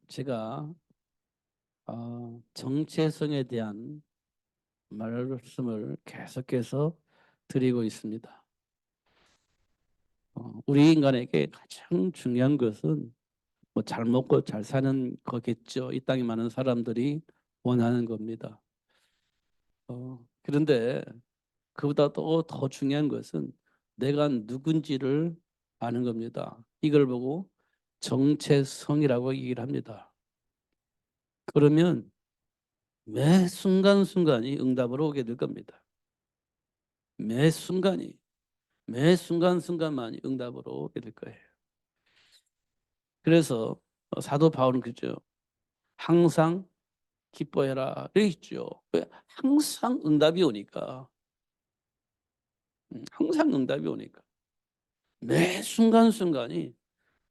제가 정체성에 대한 말씀을 계속해서 드리고 있습니다. 우리 인간에게 가장 중요한 것은 뭐 잘 먹고 잘 사는 거겠죠. 이 땅에 많은 사람들이 원하는 겁니다. 그런데 그보다 또 더 중요한 것은 내가 누군지를 아는 겁니다. 이걸 보고 정체성이라고 얘기를 합니다. 그러면 매 순간순간이 응답으로 오게 될 겁니다. 매 순간이, 매 순간순간만이 응답으로 오게 될 거예요. 그래서 사도 바울은 그죠. 항상 기뻐해라. 이렇게 있죠. 왜? 항상 응답이 오니까. 항상 응답이 오니까. 매 순간순간이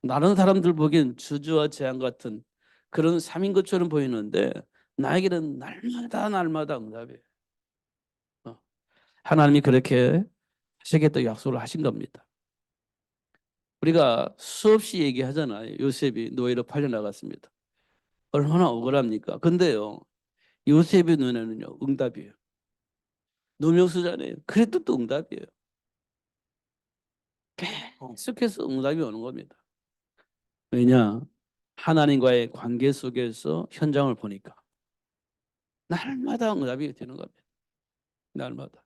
다른 사람들 보기엔 저주와 재앙 같은 그런 삶인 것처럼 보이는데 나에게는 날마다 날마다 응답이에요. 하나님이 그렇게 하시겠다고 약속을 하신 겁니다. 우리가 수없이 얘기하잖아요. 요셉이 노예로 팔려나갔습니다. 얼마나 억울합니까? 근데요, 요셉의 눈에는요, 응답이에요. 누명수잖아요. 그래도 또 응답이에요. 계속해서 응답이 오는 겁니다. 왜냐? 하나님과의 관계 속에서 현장을 보니까 날마다 응답이 되는 겁니다. 날마다.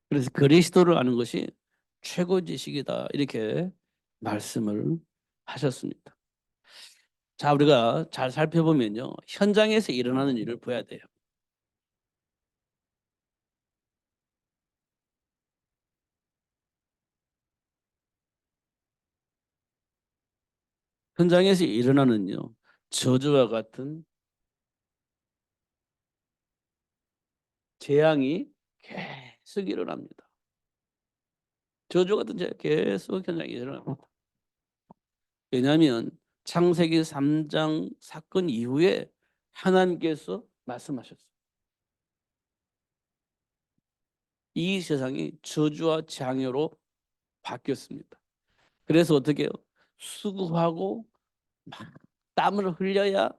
그래서 그리스도를 아는 것이 최고 지식이다. 이렇게 말씀을 하셨습니다. 자, 우리가 잘 살펴보면요. 현장에서 일어나는 일을 봐야 돼요. 현장에서 일어나는요. 저주와 같은 재앙이 계속 일어납니다. 저주 같은 재앙이 계속 현장에 일어납니다. 왜냐하면 창세기 3장 사건 이후에 하나님께서 말씀하셨어요. 이 세상이 저주와 재앙으로 바뀌었습니다. 그래서 어떻게 해요? 수고하고 막 땀을 흘려야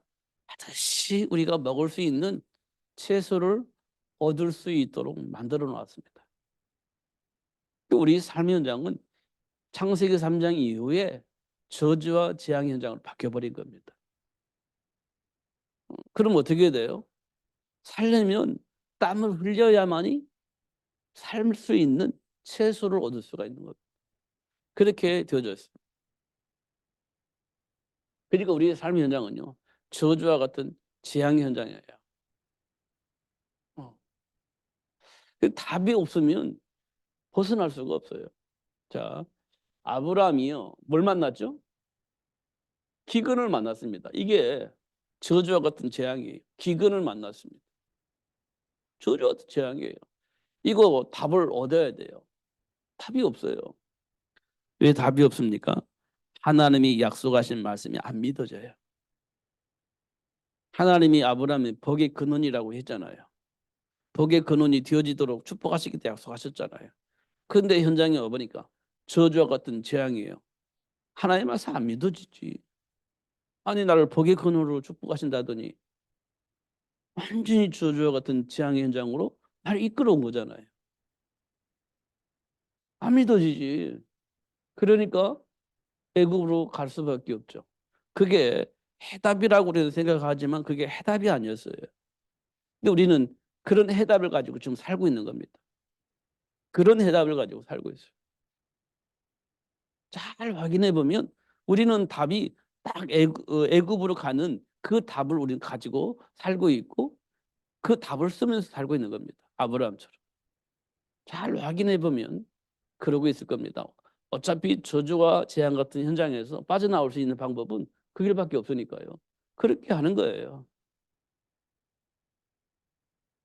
다시 우리가 먹을 수 있는 채소를 얻을 수 있도록 만들어 놨습니다. 우리 삶의 현장은 창세기 3장 이후에 저주와 재앙 현장으로 바뀌어버린 겁니다. 그럼 어떻게 돼요? 살려면 땀을 흘려야만이 살 수 있는 채소를 얻을 수가 있는 겁니다. 그렇게 되어져 있습니다. 그러니까 우리의 삶의 현장은요. 저주와 같은 재앙 현장이에요. 어. 답이 없으면 벗어날 수가 없어요. 자, 아브라함이요. 뭘 만났죠? 기근을 만났습니다. 이게 저주와 같은 재앙이에요. 기근을 만났습니다. 저주와 같은 재앙이에요. 이거 답을 얻어야 돼요. 답이 없어요. 왜 답이 없습니까? 하나님이 약속하신 말씀이 안 믿어져요. 하나님이 아브라함의 복의 근원이라고 했잖아요. 복의 근원이 되어지도록 축복하시겠다 약속하셨잖아요. 근데 현장에 와보니까 저주와 같은 재앙이에요. 하나님 말씀 안 믿어지지. 아니 나를 복의 근원으로 축복하신다더니 완전히 저주와 같은 재앙의 현장으로 나를 이끌어온 거잖아요. 안 믿어지지. 그러니까 애굽으로 갈 수밖에 없죠. 그게 해답이라고 우리는 생각하지만 그게 해답이 아니었어요. 근데 우리는 그런 해답을 가지고 지금 살고 있는 겁니다. 그런 해답을 가지고 살고 있어요. 잘 확인해 보면 우리는 답이 딱 애굽으로 가는 그 답을 우리는 가지고 살고 있고 그 답을 쓰면서 살고 있는 겁니다. 아브라함처럼. 잘 확인해 보면 그러고 있을 겁니다. 어차피 저주와 재앙 같은 현장에서 빠져나올 수 있는 방법은 그 길밖에 없으니까요. 그렇게 하는 거예요.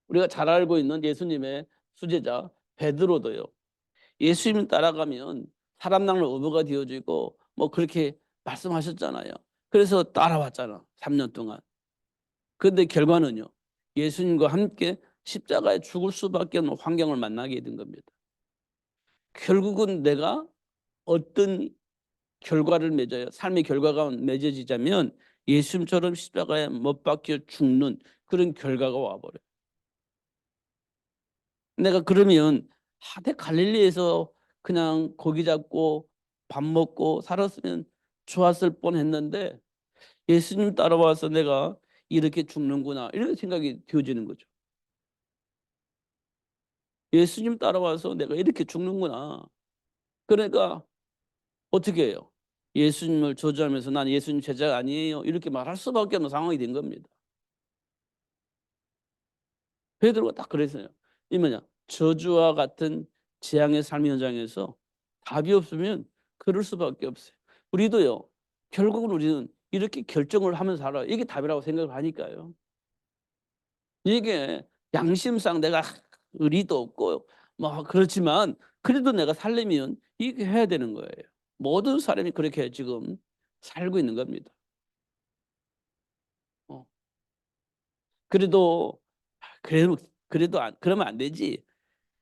우리가 잘 알고 있는 예수님의 수제자 베드로도요. 예수님 따라가면 사람 낚는 어부가 되어지고 뭐 그렇게 말씀하셨잖아요. 그래서 따라왔잖아. 3년 동안. 그런데 결과는요. 예수님과 함께 십자가에 죽을 수밖에 없는 환경을 만나게 된 겁니다. 결국은 내가 어떤 결과를 맺어요. 삶의 결과가 맺어지자면 예수님처럼 십자가에 못 박혀 죽는 그런 결과가 와버려요. 내가 그러면 하대 갈릴리에서 그냥 고기 잡고 밥 먹고 살았으면 좋았을 뻔했는데 예수님 따라와서 내가 이렇게 죽는구나 이런 생각이 되어지는 거죠. 예수님 따라와서 내가 이렇게 죽는구나. 그러니까 어떻게 해요? 예수님을 저주하면서 난 예수님 제자가 아니에요 이렇게 말할 수밖에 없는 상황이 된 겁니다. 베드로가 딱 그랬어요. 이 뭐냐 저주와 같은 재앙의 삶의 현장에서 답이 없으면 그럴 수밖에 없어요. 우리도요. 결국은 우리는 이렇게 결정을 하면서 살아요. 이게 답이라고 생각을 하니까요. 이게 양심상 내가 의리도 없고 뭐 그렇지만 그래도 내가 살려면 이게 해야 되는 거예요. 모든 사람이 그렇게 지금 살고 있는 겁니다. 어. 그래도 그래도 그러면 안 되지.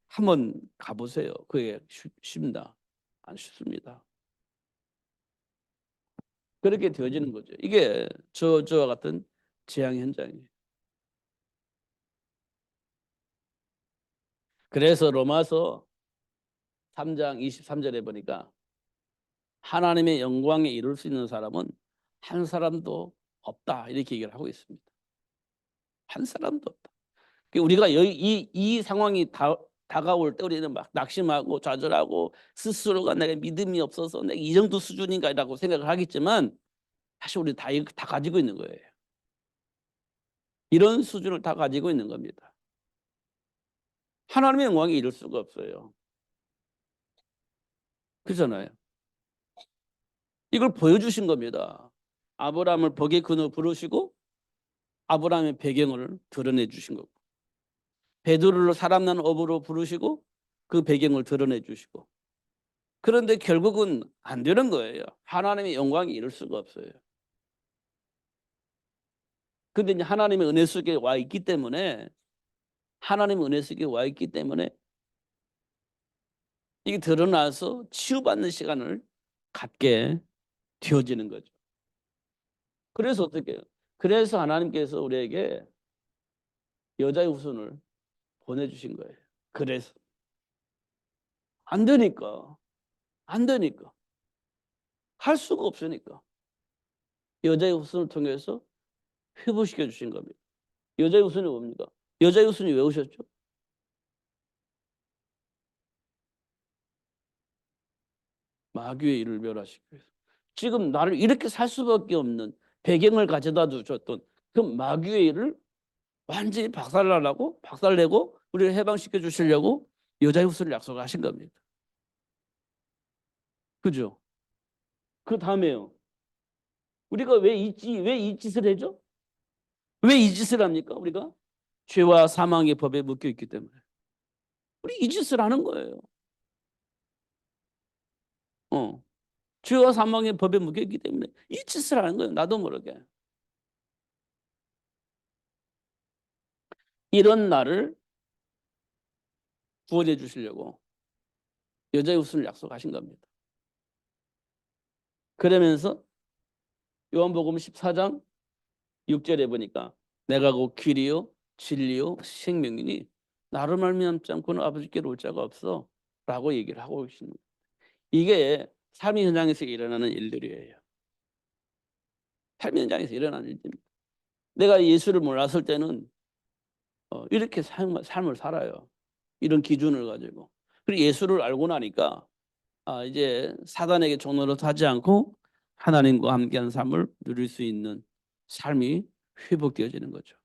한번 가보세요. 그게 쉽습니다. 안 쉽습니다. 그렇게 되어지는 거죠. 이게 저와 같은 재앙 현장이에요. 그래서 로마서 3장 23절에 보니까 하나님의 영광에 이룰 수 있는 사람은 한 사람도 없다 이렇게 얘기를 하고 있습니다. 한 사람도 없다. 우리가 이 상황이 다가올 때 우리는 막 낙심하고 좌절하고 스스로가 내가 믿음이 없어서 내가 이 정도 수준인가라고 생각을 하겠지만 사실 우리 다 가지고 있는 거예요. 이런 수준을 다 가지고 있는 겁니다. 하나님의 영광에 이를 수가 없어요. 그렇잖아요. 이걸 보여주신 겁니다. 아브라함을 복의 근으로 부르시고 아브라함의 배경을 드러내 주신 거고 베드로를 사람 난 업으로 부르시고 그 배경을 드러내 주시고 그런데 결국은 안 되는 거예요. 하나님의 영광이 이룰 수가 없어요. 근데 이제 하나님의 은혜 속에 와 있기 때문에 하나님의 은혜 속에 와 있기 때문에 이게 드러나서 치유받는 시간을 갖게 되어지는 거죠. 그래서 어떻게 해요? 그래서 하나님께서 우리에게 여자의 후손을 보내주신 거예요. 그래서 안 되니까 안 되니까 할 수가 없으니까 여자의 후손을 통해서 회복시켜 주신 겁니다. 여자의 후손이 뭡니까? 여자의 후손이 왜 오셨죠? 마귀의 일을 멸하시기 위해서. 지금 나를 이렇게 살 수밖에 없는 배경을 가져다 주셨던 그 마귀의 일을 완전히 박살내고 우리를 해방시켜 주시려고 여자의 후손을 약속하신 겁니다. 그죠? 그 다음에요. 우리가 왜 이 짓을 해죠? 왜 이 짓을 합니까? 우리가 죄와 사망의 법에 묶여 있기 때문에 우리 이 짓을 하는 거예요. 죄와 사망의 법에 묶여 있기 때문에 이 짓을 하는 거예요. 나도 모르게. 이런 나를 구원해 주시려고 여자의 후손을 약속하신 겁니다. 그러면서 요한복음 14장 6절에 보니까 내가 곧 길이요 진리요 생명이니 나를 말미암지 않고는 아버지께로 올 자가 없어 라고 얘기를 하고 계십니다. 이게 삶의 현장에서 일어나는 일들이에요. 삶의 현장에서 일어나는 일들입니다. 내가 예수를 몰랐을 때는 이렇게 삶을 살아요. 이런 기준을 가지고. 그리고 예수를 알고 나니까 이제 사단에게 종노릇 하지 않고 하나님과 함께하는 삶을 누릴 수 있는 삶이 회복되어지는 거죠.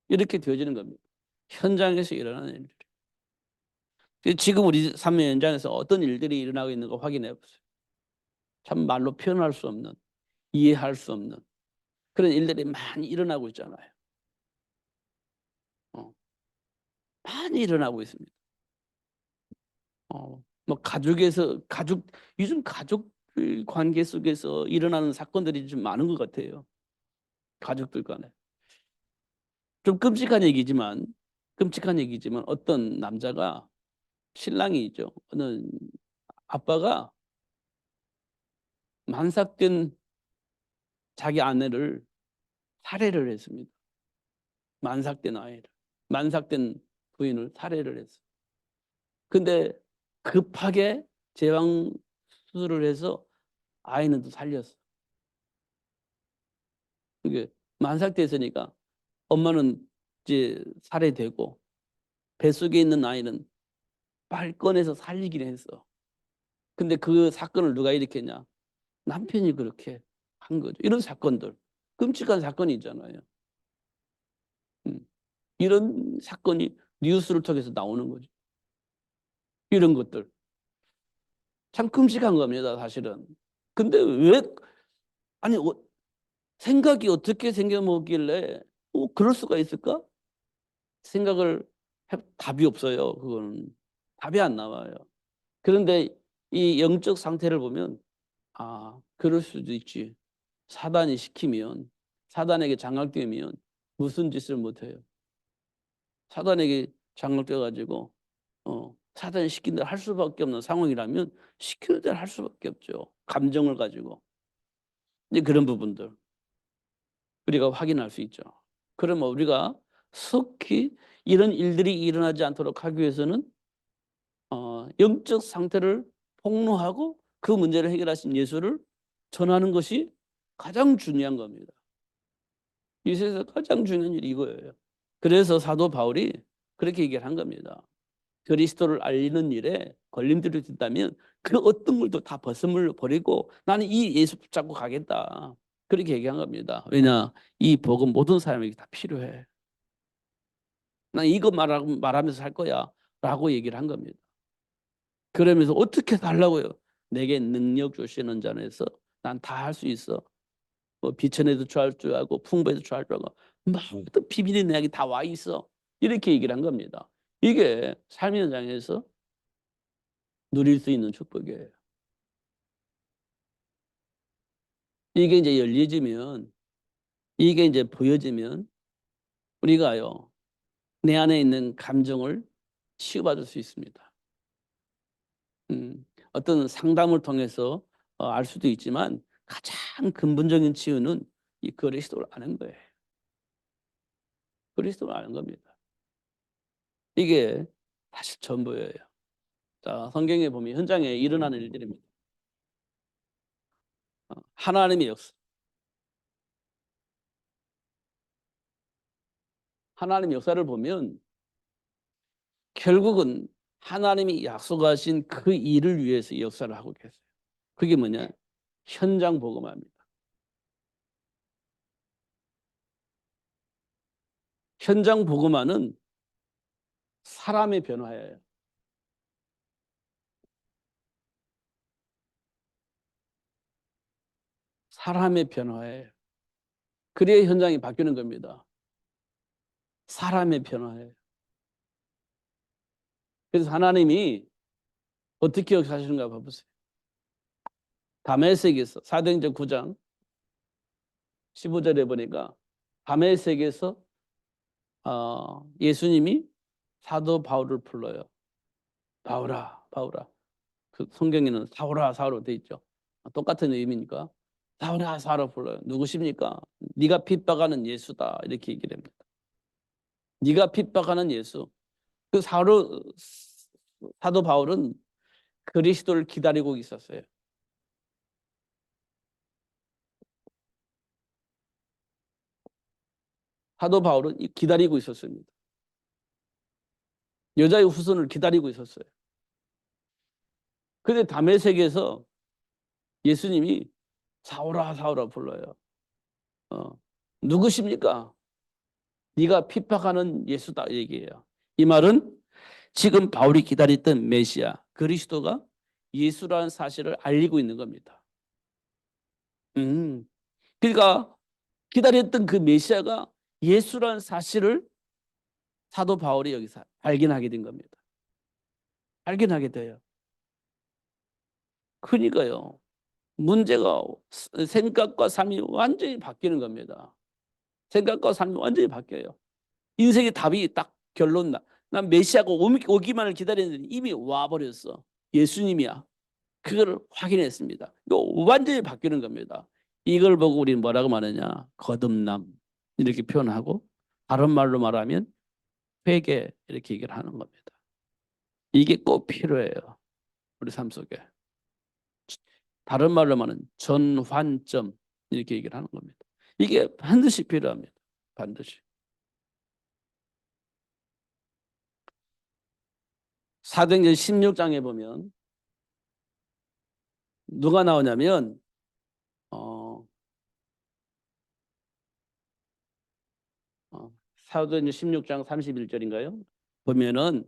이렇게 되어지는 겁니다. 현장에서 일어나는 일들이. 지금 우리 삶의 현장에서 어떤 일들이 일어나고 있는 거 확인해 보세요. 참 말로 표현할 수 없는, 이해할 수 없는 그런 일들이 많이 일어나고 있잖아요. 많이 일어나고 있습니다. 뭐 요즘 가족 관계 속에서 일어나는 사건들이 좀 많은 것 같아요. 가족들 간에. 좀 끔찍한 얘기지만 어떤 남자가 신랑이죠. 어느 아빠가 만삭된 자기 아내를 살해를 했습니다. 만삭된 아이를. 만삭된 부인을 살해를 했어요. 근데 급하게 제왕 수술을 해서 아이는 또 살렸어. 이게 만삭됐으니까 엄마는 이제 살해되고 뱃속에 있는 아이는 빨리 꺼내서 살리긴 했어. 근데 그 사건을 누가 일으켰냐? 남편이 그렇게 한 거죠. 이런 사건들. 끔찍한 사건이 있잖아요. 음. 이런 사건이 뉴스를 통해서 나오는 거죠. 이런 것들. 참 끔찍한 겁니다, 사실은. 근데 왜, 아니, 생각이 어떻게 생겨먹길래, 그럴 수가 있을까? 생각을 답이 없어요. 그거는. 답이 안 나와요. 그런데 이 영적 상태를 보면, 아, 그럴 수도 있지. 사단이 시키면, 사단에게 장악되면 무슨 짓을 못해요. 사단에게 장악돼가지고, 사단이 시킨 대로 할 수밖에 없는 상황이라면 시키는 대로 할 수밖에 없죠. 감정을 가지고. 이제 그런 부분들 우리가 확인할 수 있죠. 그러면 우리가 속히 이런 일들이 일어나지 않도록 하기 위해서는 영적 상태를 폭로하고 그 문제를 해결하신 예수를 전하는 것이 가장 중요한 겁니다. 이 세상에서 가장 중요한 일이 이거예요. 그래서 사도 바울이 그렇게 얘기를 한 겁니다. 그리스도를 알리는 일에 걸림돌이 있다면 그 어떤 걸도 다 벗음을 버리고 나는 이 예수 붙잡고 가겠다. 그렇게 얘기한 겁니다. 왜냐? 이 복음 모든 사람에게 다 필요해. 난 이거 말하면서 살 거야. 라고 얘기를 한 겁니다. 그러면서 어떻게 달라고요? 내게 능력 주시는 자에서 난 다 할 수 있어. 뭐 비천에도 처할 줄 알고 풍부에도 처할 줄 알고 모든 비밀이 내게 다 와 있어. 이렇게 얘기를 한 겁니다. 이게 삶의 현장에서 누릴 수 있는 축복이에요. 이게 이제 열려지면, 이게 이제 보여지면 우리가요, 내 안에 있는 감정을 치유받을 수 있습니다. 어떤 상담을 통해서 알 수도 있지만 가장 근본적인 치유는 이 그리스도를 아는 거예요. 그리스도를 아는 겁니다. 이게 사실 전부예요. 자, 성경에 보면 현장에 일어나는 일들입니다. 하나님의 역사. 하나님의 역사를 보면 결국은 하나님이 약속하신 그 일을 위해서 역사를 하고 계세요. 그게 뭐냐? 현장 복음화입니다. 현장 복음화는 사람의 변화예요. 사람의 변화예요. 그래야 현장이 바뀌는 겁니다. 사람의 변화예요. 그래서 하나님이 어떻게 역사하시는가 봐보세요. 다메섹에서 사도행전 9장 15절에 보니까 다메섹에서 예수님이 사도 바울을 불러요. 바울아, 바울아. 그 성경에는 사울아, 사울로 돼 있죠. 똑같은 의미니까 사울아, 사울아 불러요. 누구십니까? 네가 핍박하는 예수다. 이렇게 얘기를 합니다. 네가 핍박하는 예수. 그 사도 바울은 그리스도를 기다리고 있었어요. 사도 바울은 기다리고 있었습니다. 여자의 후손을 기다리고 있었어요. 근데 다메섹에서 예수님이 사울아, 사울아 불러요. 어, 누구십니까? 네가 핍박하는 예수다 얘기해요. 이 말은 지금 바울이 기다렸던 메시아 그리스도가 예수라는 사실을 알리고 있는 겁니다. 그러니까 기다렸던 그 메시아가 예수라는 사실을 사도 바울이 여기서 발견하게 된 겁니다. 발견하게 돼요. 그러니까요. 문제가 생각과 삶이 완전히 바뀌는 겁니다. 생각과 삶이 완전히 바뀌어요. 인생의 답이 딱 결론 난 메시아가 오기만을 기다렸는데 이미 와버렸어. 예수님이야. 그걸 확인했습니다. 이거 완전히 바뀌는 겁니다. 이걸 보고 우리는 뭐라고 말하냐? 거듭남 이렇게 표현하고 다른 말로 말하면 회개 이렇게 얘기를 하는 겁니다. 이게 꼭 필요해요. 우리 삶 속에. 다른 말로 말하면 전환점 이렇게 얘기를 하는 겁니다. 이게 반드시 필요합니다. 반드시. 사도행전 16장에 보면 누가 나오냐면 어, 사도행전 16장 31절인가요? 보면은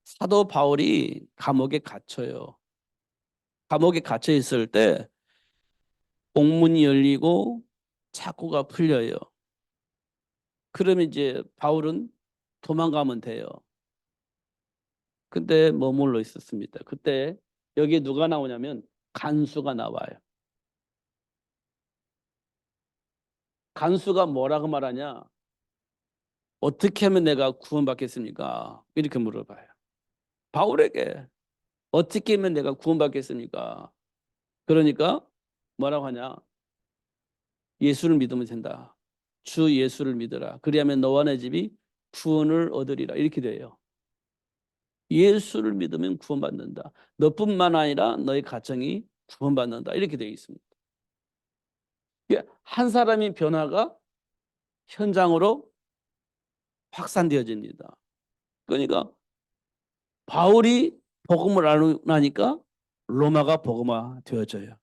사도 바울이 감옥에 갇혀요. 감옥에 갇혀 있을 때 옥문이 열리고 창고가 풀려요. 그러면 이제 바울은 도망가면 돼요. 근데 머물러 있었습니다. 그때 여기에 누가 나오냐면 간수가 나와요. 간수가 뭐라고 말하냐? 어떻게 하면 내가 구원받겠습니까? 이렇게 물어봐요. 바울에게 어떻게 하면 내가 구원받겠습니까? 그러니까 뭐라고 하냐? 예수를 믿으면 된다. 주 예수를 믿어라. 그리하면 너와 내 집이 구원을 얻으리라. 이렇게 돼요. 예수를 믿으면 구원받는다. 너뿐만 아니라 너의 가정이 구원받는다. 이렇게 되어 있습니다. 한 사람의 변화가 현장으로 확산되어집니다. 그러니까 바울이 복음을 알고나니까 로마가 복음화 되어져요.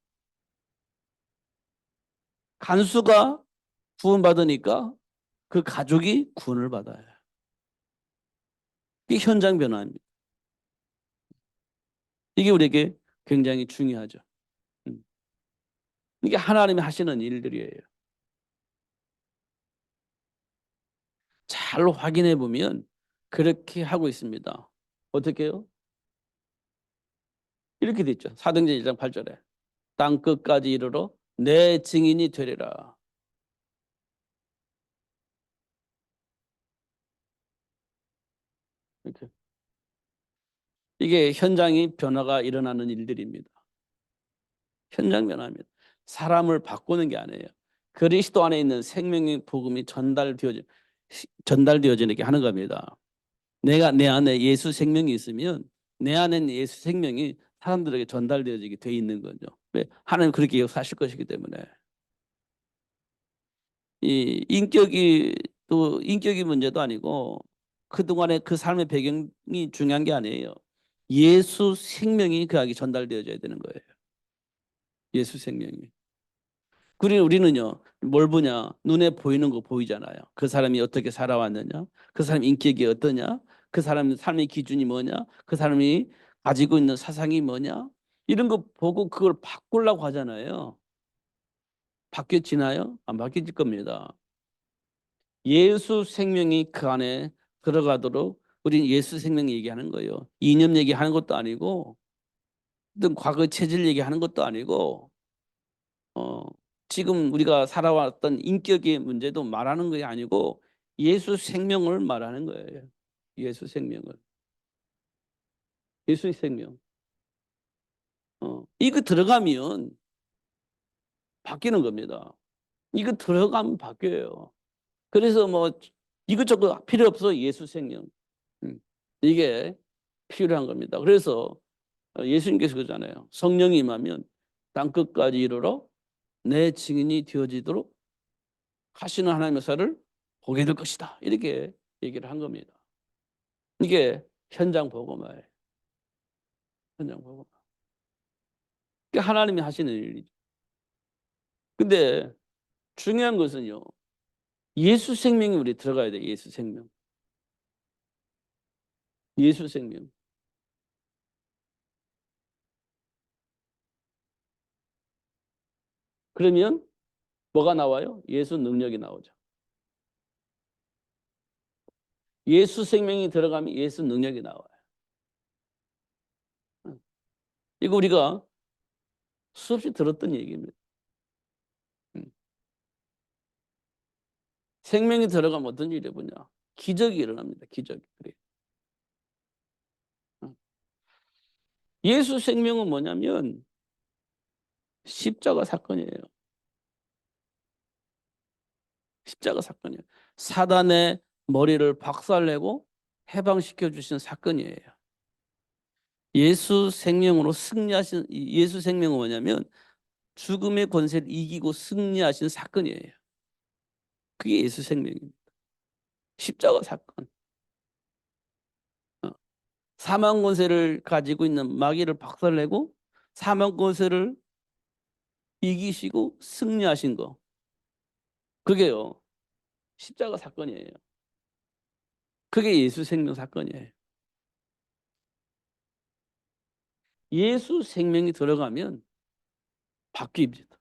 간수가 구원받으니까 그 가족이 구원을 받아요. 이게 현장 변화입니다. 이게 우리에게 굉장히 중요하죠. 음. 이게 하나님이 하시는 일들이에요. 잘 확인해 보면 그렇게 하고 있습니다. 어떻게 해요? 이렇게 돼 있죠. 사도행전 1장 8절에 땅 끝까지 이르러 내 증인이 되리라. 이렇게. 이게 현장이 변화가 일어나는 일들입니다. 현장 변화입니다. 사람을 바꾸는 게 아니에요. 그리스도 안에 있는 생명의 복음이 전달되어지게 하는 겁니다. 내가 내 안에 예수 생명이 있으면 내 안에 예수 생명이 사람들에게 전달되어지게 돼 있는 거죠. 왜? 하나님 그렇게 역사하실 것이기 때문에. 이 인격이 또 인격이 문제도 아니고 그동안의 그 삶의 배경이 중요한 게 아니에요. 예수 생명이 그에게 전달되어져야 되는 거예요. 예수 생명이. 그리고 우리는요, 뭘 보냐? 눈에 보이는 거 보이잖아요. 그 사람이 어떻게 살아왔느냐? 그 사람 인격이 어떠냐? 그 사람 삶의 기준이 뭐냐? 그 사람이 가지고 있는 사상이 뭐냐? 이런 거 보고 그걸 바꾸려고 하잖아요. 바뀌어지나요? 안 바뀌어질 겁니다. 예수 생명이 그 안에 들어가도록 우리는 예수 생명 얘기하는 거예요. 이념 얘기하는 것도 아니고 어떤 과거 체질 얘기하는 것도 아니고 어, 지금 우리가 살아왔던 인격의 문제도 말하는 게 아니고 예수 생명을 말하는 거예요. 예수 생명을. 예수의 생명. 이거 들어가면 바뀌는 겁니다. 이거 들어가면 바뀌어요. 그래서 뭐 이것저것 필요 없어. 예수 생명. 음. 이게 필요한 겁니다. 그래서 예수님께서 그러잖아요. 성령이 임하면 땅끝까지 이르러 내 증인이 되어지도록 하시는 하나님의 역사를 보게 될 것이다. 이렇게 얘기를 한 겁니다. 이게 현장 복음화예요. 현장 복음화. 이게 하나님이 하시는 일이죠. 근데 중요한 것은요. 예수 생명이 우리 들어가야 돼. 예수 생명. 예수 생명. 그러면 뭐가 나와요? 예수 능력이 나오죠. 예수 생명이 들어가면 예수 능력이 나와요. 이거 우리가 수없이 들었던 얘기입니다. 음. 생명이 들어가면 어떤 일이 뭐냐? 기적이 일어납니다. 기적이. 그래. 예수 생명은 뭐냐면 십자가 사건이에요. 십자가 사건이에요. 사단의 머리를 박살내고 해방시켜 주신 사건이에요. 예수 생명으로 승리하신 예수 생명은 뭐냐면 죽음의 권세를 이기고 승리하신 사건이에요. 그게 예수 생명입니다. 십자가 사건. 사망 권세를 가지고 있는 마귀를 박살내고 사망 권세를 이기시고 승리하신 거. 그게요. 십자가 사건이에요. 그게 예수 생명 사건이에요. 예수 생명이 들어가면 바뀝니다.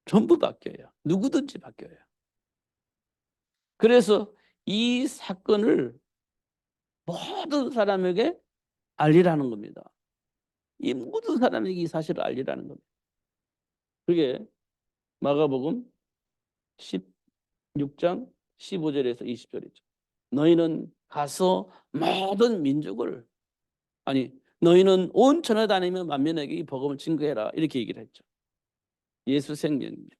전부 바뀌어요. 누구든지 바뀌어요. 그래서 이 사건을 모든 사람에게 알리라는 겁니다. 이 모든 사람에게 이 사실을 알리라는 겁니다. 그게 마가복음 16장 15절에서 20절이죠. 너희는 가서 모든 민족을 아니 너희는 온 천하 다니며 만민에게 이 복음을 증거해라 이렇게 얘기를 했죠. 예수 생명입니다.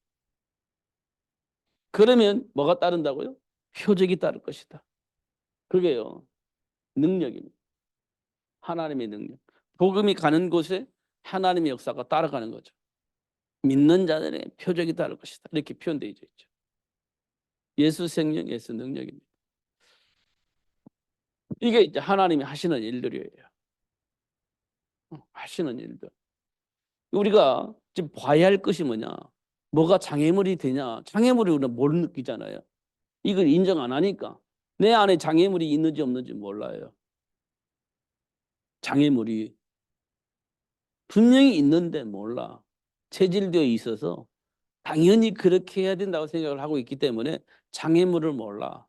그러면 뭐가 따른다고요? 표적이 따를 것이다. 그게요. 능력입니다. 하나님의 능력. 복음이 가는 곳에 하나님의 역사가 따라가는 거죠. 믿는 자들의 표적이 따를 것이다. 이렇게 표현되어 있죠. 예수 생명, 예수 능력입니다. 이게 이제 하나님이 하시는 일들이에요. 하시는 일들. 우리가 지금 봐야 할 것이 뭐냐? 뭐가 장애물이 되냐? 장애물이 우리는 뭘 느끼잖아요. 이걸 인정 안 하니까 내 안에 장애물이 있는지 없는지 몰라요. 장애물이 분명히 있는데 몰라. 체질되어 있어서 당연히 그렇게 해야 된다고 생각을 하고 있기 때문에 장애물을 몰라.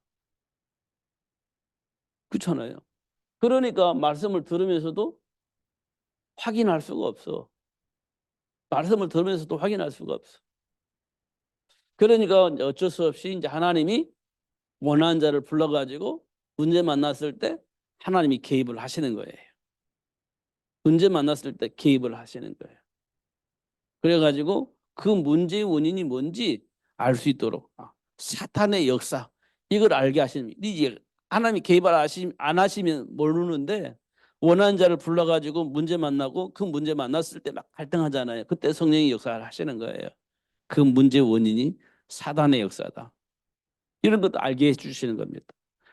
그렇잖아요. 그러니까 말씀을 들으면서도 확인할 수가 없어. 말씀을 들으면서도 확인할 수가 없어. 그러니까 어쩔 수 없이 이제 하나님이 원하는 자를 불러가지고 문제 만났을 때 하나님이 개입을 하시는 거예요. 문제 만났을 때 개입을 하시는 거예요. 그래가지고 그 문제의 원인이 뭔지 알 수 있도록 사탄의 역사 이걸 알게 하시는 이제 하나님이 개입을 안 하시면 모르는데 원하는 자를 불러가지고 문제 만나고 그 문제 만났을 때 막 갈등하잖아요. 그때 성령이 역사를 하시는 거예요. 그 문제의 원인이 사단의 역사다. 이런 것도 알게 해주시는 겁니다.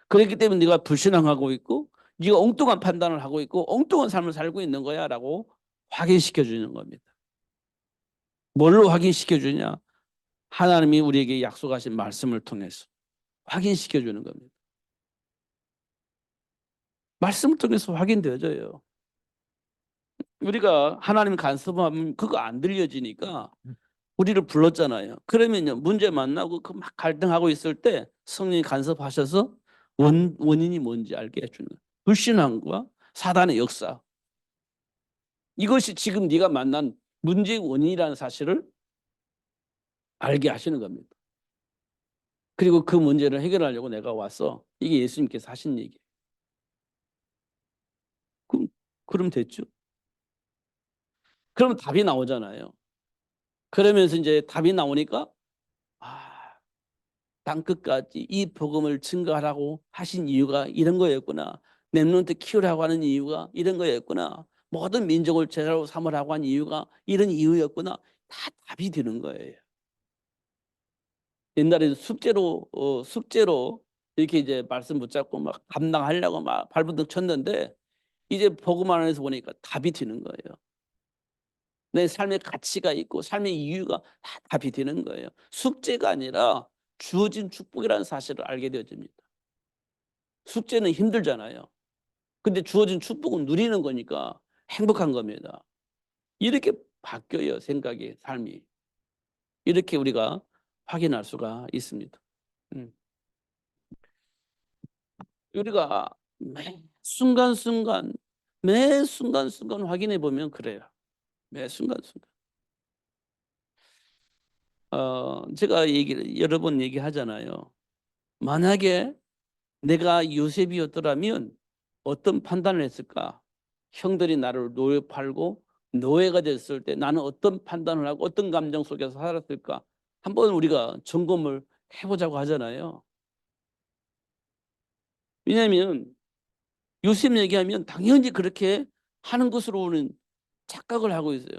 그렇기 때문에 네가 불신앙하고 있고 네가 엉뚱한 판단을 하고 있고 엉뚱한 삶을 살고 있는 거야 라고 확인시켜 주는 겁니다. 뭘로 확인시켜 주냐? 하나님이 우리에게 약속하신 말씀을 통해서 확인시켜 주는 겁니다. 말씀을 통해서 확인되어져요. 우리가 하나님 간섭하면 그거 안 들려지니까 우리를 불렀잖아요. 그러면요 문제 만나고 그 막 갈등하고 있을 때 성령이 간섭하셔서 원인이 뭔지 알게 해주는 거예요. 불신앙과 사단의 역사. 이것이 지금 네가 만난 문제의 원인이라는 사실을 알게 하시는 겁니다. 그리고 그 문제를 해결하려고 내가 왔어. 이게 예수님께서 하신 얘기예요. 그럼 됐죠. 그럼 답이 나오잖아요. 그러면서 이제 답이 나오니까 땅끝까지 이 복음을 증거하라고 하신 이유가 이런 거였구나. 렘넌트 키우라고 하는 이유가 이런 거였구나. 모든 민족을 제자로 삼으라고 한 이유가 이런 이유였구나. 다 답이 되는 거예요. 옛날에 숙제로 이렇게 이제 말씀 붙잡고 막 감당하려고 막 발버둥 쳤는데 이제 복음 안에서 보니까 답이 되는 거예요. 내 삶의 가치가 있고 삶의 이유가 다 답이 되는 거예요. 숙제가 아니라 주어진 축복이라는 사실을 알게 되어집니다. 숙제는 힘들잖아요. 근데 주어진 축복은 누리는 거니까 행복한 겁니다. 이렇게 바뀌어요. 생각이, 삶이. 이렇게 우리가 확인할 수가 있습니다. 우리가 매 순간순간 확인해 보면 그래요. 매 순간순간. 제가 여러 번 얘기하잖아요. 만약에 내가 요셉이었더라면 어떤 판단을 했을까? 형들이 나를 노예 팔고 노예가 됐을 때 나는 어떤 판단을 하고 어떤 감정 속에서 살았을까? 한번 우리가 점검을 해보자고 하잖아요. 왜냐하면 요셉 얘기하면 당연히 그렇게 하는 것으로 우리는 착각을 하고 있어요.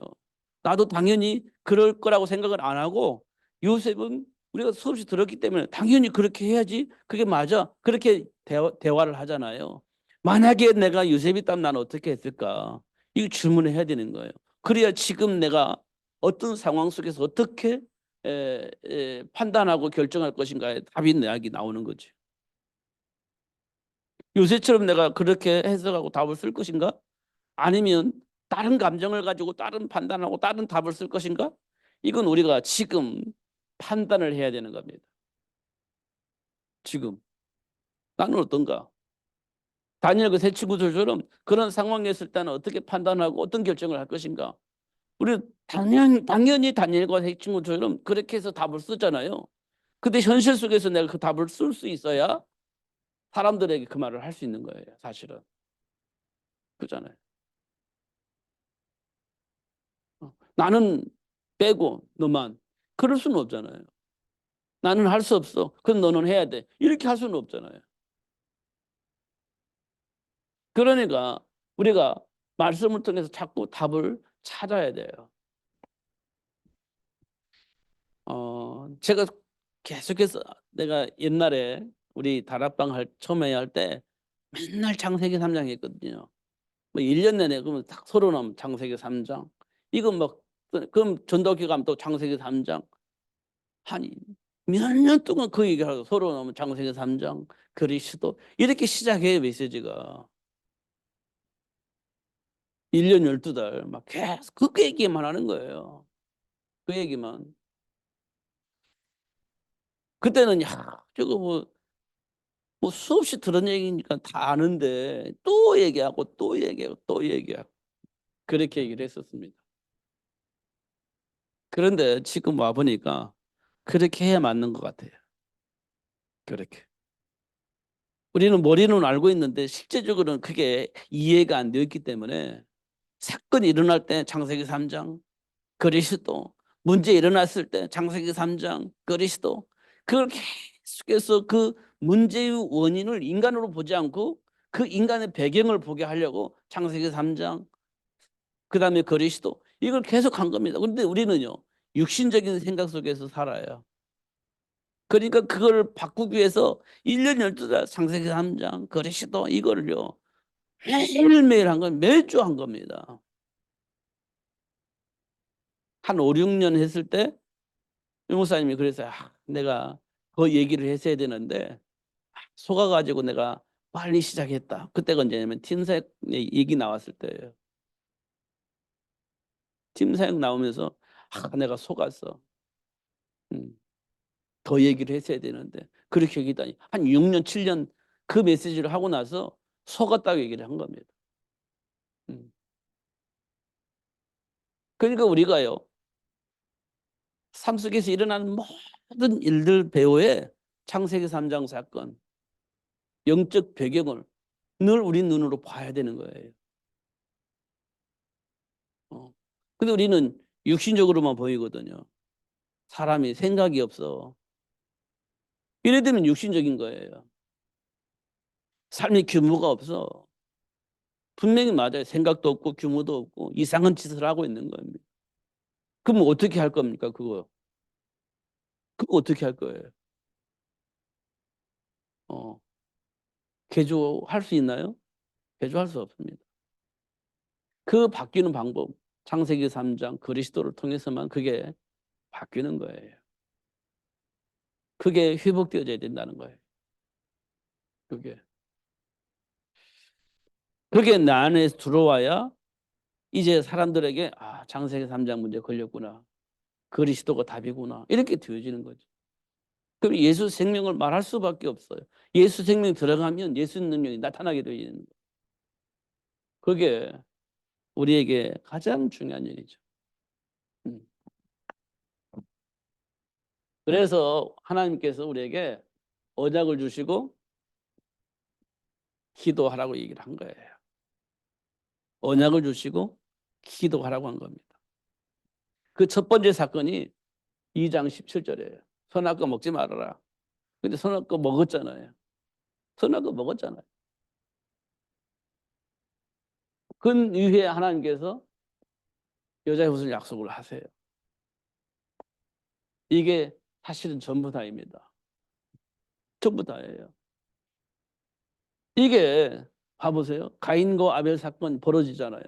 나도 당연히 그럴 거라고 생각을 안 하고 요셉은 우리가 수없이 들었기 때문에 당연히 그렇게 해야지. 그게 맞아. 그렇게 대화를 하잖아요. 만약에 내가 요셉이 있다면 나는 어떻게 했을까? 이 질문을 해야 되는 거예요. 그래야 지금 내가 어떤 상황 속에서 어떻게 판단하고 결정할 것인가에 답이 내게 나오는 거지. 요새처럼 내가 그렇게 해석하고 답을 쓸 것인가? 아니면 다른 감정을 가지고 다른 판단하고 다른 답을 쓸 것인가? 이건 우리가 지금 판단을 해야 되는 겁니다. 지금 나는 어떤가? 다니엘 그 세 친구들처럼 그런 상황에 있을 때는 어떻게 판단하고 어떤 결정을 할 것인가? 우리 당연히 다니엘과 세 친구들처럼 그렇게 해서 답을 쓰잖아요. 근데 현실 속에서 내가 그 답을 쓸 수 있어야 사람들에게 그 말을 할 수 있는 거예요. 사실은. 그렇잖아요. 나는 빼고 너만. 그럴 수는 없잖아요. 나는 할 수 없어. 그럼 너는 해야 돼. 이렇게 할 수는 없잖아요. 그러니까 우리가 말씀을 통해서 자꾸 답을 찾아야 돼요. 제가 계속해서 내가 옛날에 우리 다락방 처음에 할 때 맨날 창세기 3장 했거든요. 뭐 1년 내내 그러면 딱 서로 나면 창세기 3장. 이건 막 그럼 전도기 가면 또 창세기 3장. 한 몇 년 동안 그 얘기를 하고 서로 나면 창세기 3장 그리스도 이렇게 시작해요 메시지가. 1년 12달 막 계속 그 얘기만 하는 거예요. 그 얘기만. 그때는 야 저거 뭐 수없이 들은 얘기니까 다 아는데 또 얘기하고 또 얘기하고 또 얘기하고 그렇게 얘기를 했었습니다. 그런데 지금 와 보니까 그렇게 해야 맞는 것 같아요. 그렇게. 우리는 머리는 알고 있는데 실제적으로는 그게 이해가 안 되었기 때문에 사건이 일어날 때 창세기 3장 그리스도 문제 일어났을 때 창세기 3장 그리스도 그걸 계속해서 그 문제의 원인을 인간으로 보지 않고 그 인간의 배경을 보게 하려고 창세기 3장 그다음에 그리스도 이걸 계속 한 겁니다. 그런데 우리는요 육신적인 생각 속에서 살아요. 그러니까 그걸 바꾸기 위해서 1년 12달 창세기 3장 그리스도 이거를요 매일매일 한 건 매주 한 겁니다. 한 5, 6년 했을 때 유목사님이 그래서 내가 그 얘기를 했어야 되는데 속아가지고 내가 빨리 시작했다. 그때가 언제냐면 팀사역 얘기 나왔을 때예요. 팀사역 나오면서 내가 속았어. 더 얘기를 했어야 되는데 그렇게 얘기다니 한 6년 7년 그 메시지를 하고 나서 속았다고 얘기를 한 겁니다. 음. 그러니까 우리가요 삶 속에서 일어나는 모든 일들 배후에 창세기 3장 사건 영적 배경을 늘 우리 눈으로 봐야 되는 거예요. 근데 우리는 육신적으로만 보이거든요. 사람이 생각이 없어. 이래 되면 육신적인 거예요. 삶의 규모가 없어. 분명히 맞아요. 생각도 없고 규모도 없고 이상한 짓을 하고 있는 겁니다. 그럼 어떻게 할 겁니까? 그거 어떻게 할 거예요? 어, 개조할 수 있나요? 개조할 수 없습니다. 그 바뀌는 방법, 창세기 3장 그리스도를 통해서만 그게 바뀌는 거예요. 그게 회복되어져야 된다는 거예요. 그게. 그게 내 안에 들어와야 이제 사람들에게 창세기 3장 문제 걸렸구나. 그리스도가 답이구나. 이렇게 되어지는 거죠. 그럼 예수 생명을 말할 수밖에 없어요. 예수 생명 들어가면 예수 능력이 나타나게 되어지는 거예요. 그게 우리에게 가장 중요한 일이죠. 음. 그래서 하나님께서 우리에게 언약을 주시고 기도하라고 얘기를 한 거예요. 언약을 주시고 기도하라고 한 겁니다. 그 첫 번째 사건이 2장 17절이에요. 선악과 먹지 말아라. 근데 선악과 먹었잖아요. 선악과 먹었잖아요. 그 이후에 하나님께서 여자의 후손 약속을 하세요. 이게 사실은 전부 다입니다. 전부 다예요. 이게 봐보세요. 가인과 아벨 사건 벌어지잖아요.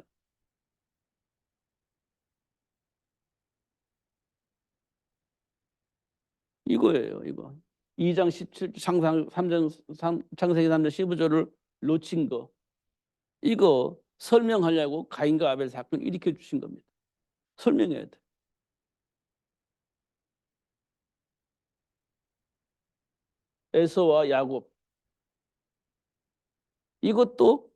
이거예요, 이거. 2장 17, 창세기 3장 15절을 놓친 거. 이거 설명하려고 가인과 아벨 사건을 일으켜 주신 겁니다. 설명해야 돼. 에서와 야곱. 이것도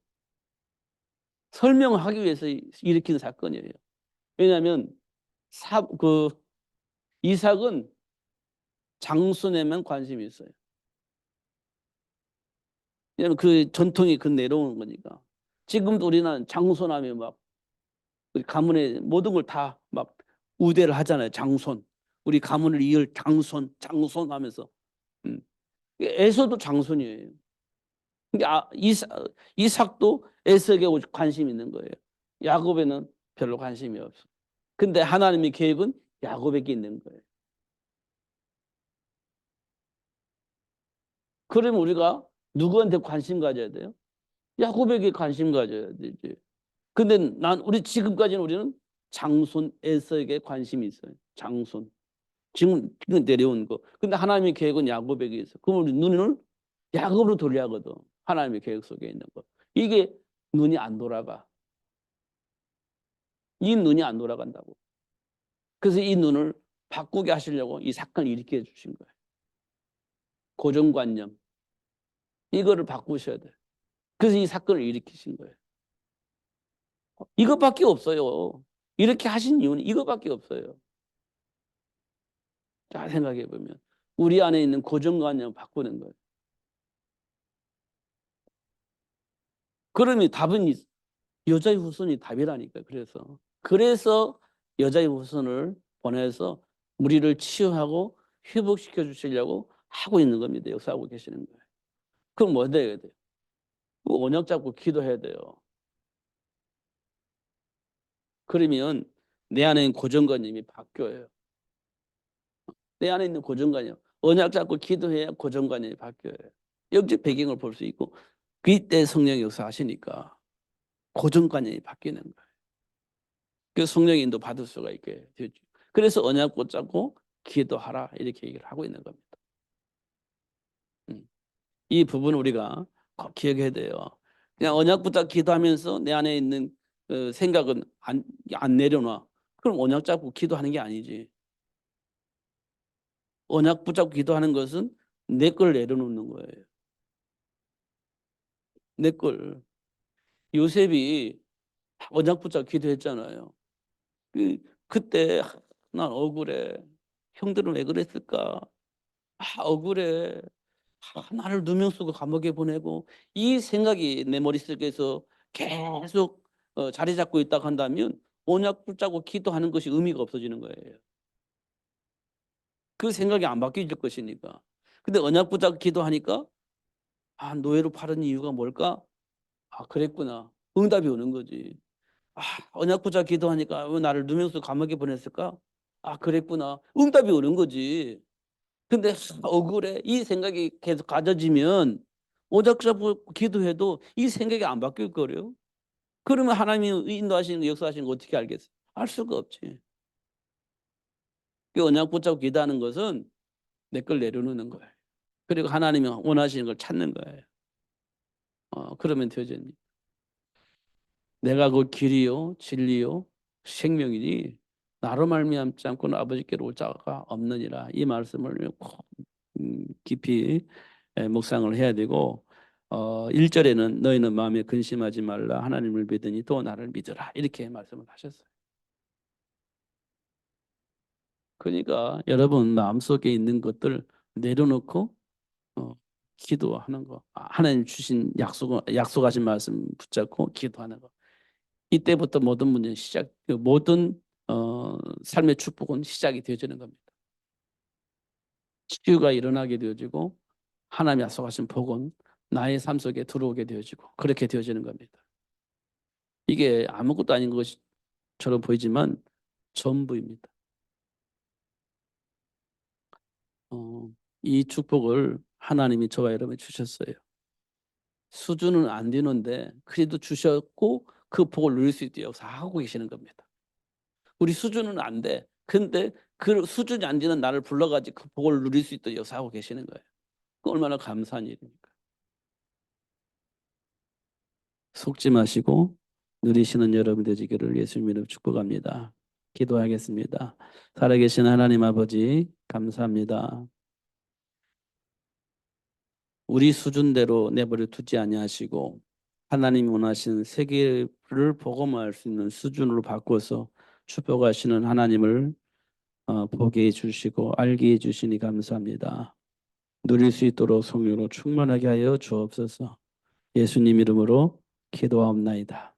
설명하기 위해서 일으킨 사건이에요. 왜냐하면 이삭은 장손에만 관심이 있어요. 왜냐하면 그 전통이 내려오는 거니까. 지금도 우리는 장손하면 막 우리 가문의 모든 걸 다 막 우대를 하잖아요. 장손. 우리 가문을 이을 장손 하면서. 음. 에서도 장손이에요. 근데 이삭도 에서에게 관심이 있는 거예요. 야곱에는 별로 관심이 없어. 근데 하나님의 계획은 야곱에게 있는 거예요. 그러면 우리가 누구한테 관심 가져야 돼요? 야곱에게 관심 가져야 되지. 근데 우리 지금까지는 우리는 장손 에서에게 관심이 있어요. 장손. 지금 내려온 거. 근데 하나님의 계획은 야곱에게 있어. 그럼 우리 눈을 야곱으로 돌려야 하거든. 하나님의 계획 속에 있는 거. 이게 눈이 안 돌아가. 이 눈이 안 돌아간다고. 그래서 이 눈을 바꾸게 하시려고 이 사건을 일으켜 주신 거예요. 고정관념. 이거를 바꾸셔야 돼요. 그래서 이 사건을 일으키신 거예요. 이것밖에 없어요. 이렇게 하신 이유는 이것밖에 없어요. 자, 생각해 보면 우리 안에 있는 고정관념을 바꾸는 거예요. 그러면 답은 여자의 후손이 답이라니까요. 그래서 여자의 후손을 보내서 우리를 치유하고 회복시켜 주시려고 하고 있는 겁니다. 역사하고 계시는 거예요. 그럼 뭐 해야 돼요? 언약 잡고 기도해야 돼요. 그러면 내 안에 있는 고정관념이 바뀌어요. 내 안에 있는 고정관념. 언약 잡고 기도해야 고정관념이 바뀌어요. 영적 배경을 볼 수 있고 그때 성령이 역사하시니까 고정관념이 바뀌는 거예요. 그 성령의 인도 받을 수가 있게 되죠. 그래서 언약 붙잡고 기도하라 이렇게 얘기를 하고 있는 겁니다. 이 부분 우리가 꼭 기억해야 돼요. 그냥 언약 붙잡고 기도하면서 내 안에 있는 생각은 안 내려놔. 그럼 언약 잡고 기도하는 게 아니지. 언약 붙잡고 기도하는 것은 내 걸 내려놓는 거예요. 내 걸. 요셉이 언약 붙잡고 기도했잖아요. 그때 난 억울해. 형들은 왜 그랬을까? 억울해. 나를 누명 쓰고 감옥에 보내고 이 생각이 내 머릿속에서 계속 자리 잡고 있다고 한다면 언약 붙잡고 기도하는 것이 의미가 없어지는 거예요. 그 생각이 안 바뀌어질 것이니까. 근데 언약 붙잡고 기도하니까 노예로 팔은 이유가 뭘까? 그랬구나. 응답이 오는 거지. 언약 붙잡고 기도하니까 왜 나를 누명 쓰고 감옥에 보냈을까? 그랬구나. 응답이 오는 거지. 근데 억울해. 이 생각이 계속 가져지면 오작잡고 기도해도 이 생각이 안 바뀔 거래요. 그러면 하나님이 인도하시는 거, 역사하시는 거 어떻게 알겠어요? 알 수가 없지. 그 언약 붙잡고 기도하는 것은 내 걸 내려놓는 거예요. 그리고 하나님이 원하시는 걸 찾는 거예요. 그러면 되죠. 내가 그 길이요 진리요 생명이니 나로 말미암지 않고는 아버지께로 올 자가 없느니라. 이 말씀을 꼭 깊이 묵상을 해야 되고 1절에는 너희는 마음에 근심하지 말라 하나님을 믿으니 또 나를 믿으라 이렇게 말씀을 하셨어요. 그러니까 여러분 마음속에 있는 것들 내려놓고 기도하는 거. 하나님 주신 약속하신 말씀 붙잡고 기도하는 거. 이때부터 모든 문제는 모든 삶의 축복은 시작이 되어지는 겁니다. 치유가 일어나게 되어지고 하나님이 약속하신 복은 나의 삶 속에 들어오게 되어지고 그렇게 되어지는 겁니다. 이게 아무것도 아닌 것처럼 보이지만 전부입니다. 이 축복을 하나님이 저와 여러분에 주셨어요. 수준은 안 되는데 그래도 주셨고 그 복을 누릴 수 있도록 하고 계시는 겁니다. 우리 수준은 안 돼. 근데 그 수준이 안 되는 나를 불러가지고 그 복을 누릴 수 있도록 역사하고 계시는 거예요. 그 얼마나 감사한 일입니까? 속지 마시고 누리시는 여러분 되시기를 예수님 이름으로 축복합니다. 기도하겠습니다. 살아계신 하나님 아버지 감사합니다. 우리 수준대로 내버려 두지 아니하시고 하나님이 원하시는 세계를 복음화할 수 있는 수준으로 바꿔서 축복하시는 하나님을 보게 해주시고 알게 해주시니 감사합니다. 누릴 수 있도록 성령으로 충만하게 하여 주옵소서. 예수님 이름으로 기도하옵나이다.